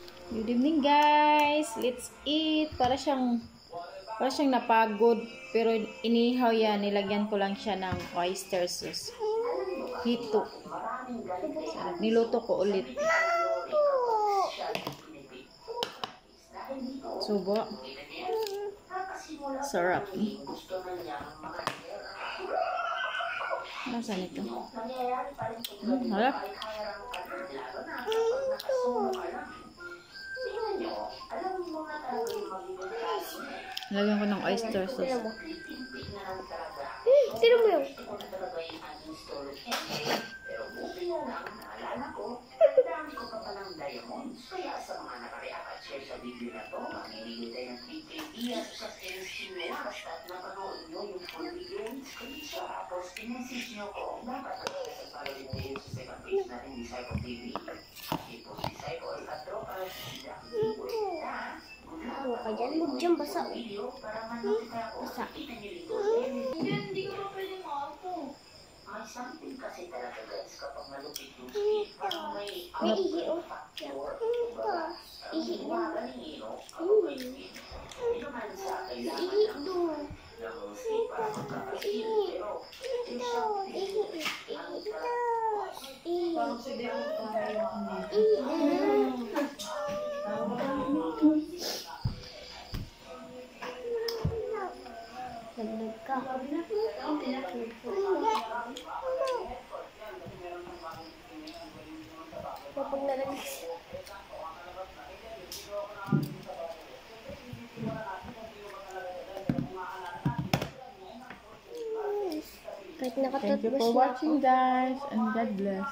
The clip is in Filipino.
Good evening guys. Let's eat. Para siyang napagod pero inihaw yan. Nilagyan ko lang siya ng oyster sauce. Hito. Sarap. Niluto ko ulit. Subo. Sarap. Nasaan ito? Harap. Lagyan ko ng oyster sauce. Tira mo yun. Ano ka dyan? Huwag dyan basa. Basa. Hindi ko pa pwede makapo. May something kasi talaga guys kapag malupit yung skin. Parang may ihi o. Ihi na. Ihi doon. Naglag ka. Kapag nalagay siya. Kahit Thank you nakatatbos for na ako. watching guys and God bless.